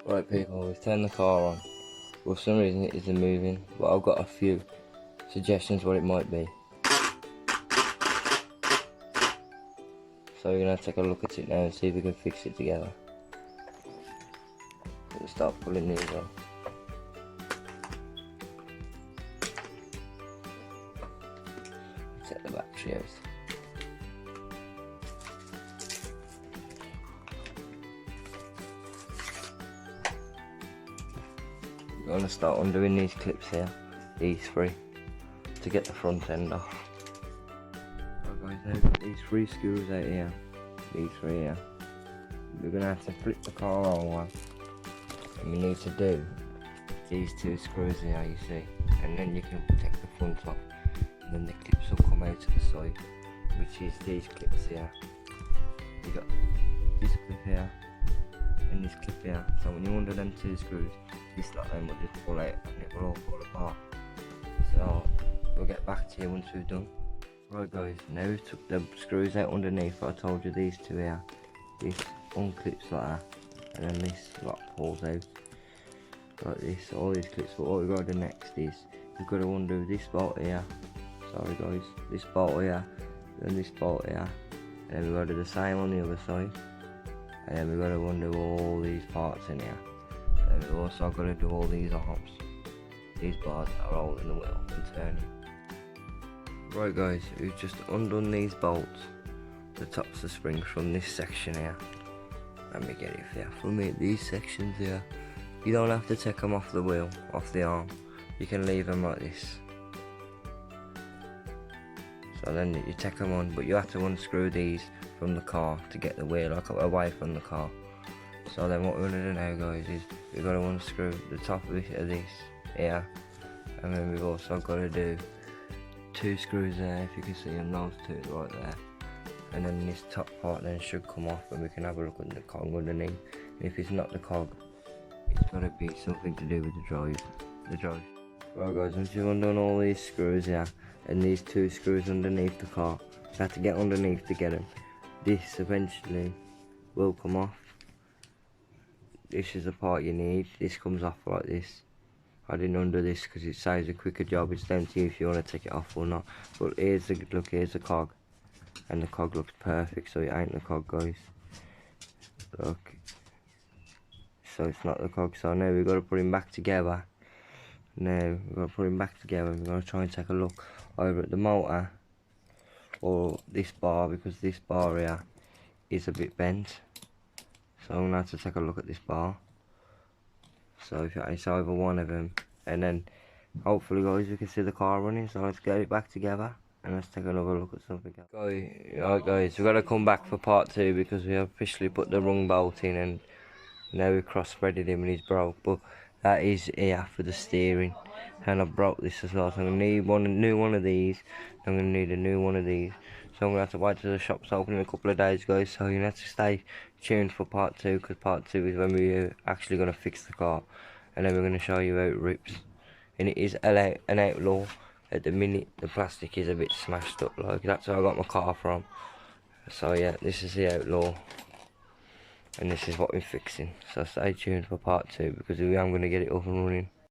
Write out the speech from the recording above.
Right people, we've turned the car on. For some reason it isn't moving, but I've got a few suggestions what it might be. So we're going to take a look at it now and see if we can fix it together. We'll start pulling these off. Set the battery out. We're going to start undoing these clips here, these three, to get the front end off. Right guys, now we've got these three screws out here, these three here. We're going to have to flip the car over, and we need to do these two screws here, you see, and then you can take the front off, and then the clips will come out to the side, which is these clips here. You got this clip here, and this clip here, so when you undo them two screws, this lot then will just pull out and it will all fall apart. So we'll get back to you once we've done. Right guys, now we've took the screws out underneath. I told you these two here, this unclips like that, and then this lot pulls out like this, all these clips. But what we've got to do next is we've got to undo this bolt here, sorry guys, this bolt here, then this bolt here, and then we've got to do the same on the other side, and then we've got to undo all these parts in here. And we've also got to do all these arms. These bars are holding the wheel and turning. Right guys, we've just undone these bolts, the tops of springs from this section here. Let me get it here. From these sections here, you don't have to take them off the wheel, off the arm. You can leave them like this. So then you take them on, but you have to unscrew these from the car to get the wheel away from the car. So then what we're going to do now guys is we've got to unscrew the top of this here, and then we've also got to do two screws there, if you can see them, those two right there, and then this top part then should come off and we can have a look at the cog underneath. And if it's not the cog, it's got to be something to do with the drive. Right guys, once you've undone all these screws here and these two screws underneath the car, you have to get underneath to get them. This eventually will come off. This is the part you need. This comes off like this. I didn't undo this because it saves a quicker job. It's down to you if you want to take it off or not. But here's the look. Here's the cog, and the cog looks perfect. So it ain't the cog, guys. Look. So it's not the cog. So now we've got to put him back together. Now we've got to put him back together. We're going to try and take a look over at the motor or this bar, because this bar here is a bit bent. So I'm going to have to take a look at this bar. So if it's over one of them, and then hopefully guys we can see the car running. So let's get it back together and let's take another look at something else. Right guys, we've got to come back for part two because we have officially put the wrong bolt in and now we've cross-threaded him and he's broke. But that is here for the steering, and I broke this as well. So I'm going to need a new one of these. I'm going to need a new one of these. So I'm going to have to wait till the shop's open in a couple of days guys, so you have to stay tuned for part two, because part two is when we're actually going to fix the car, and then we're going to show you how it rips. And it is an Outlaw. At the minute the plastic is a bit smashed up, like that's where I got my car from. So yeah, this is the Outlaw and this is what we're fixing. So stay tuned for part two because I'm going to get it up and running.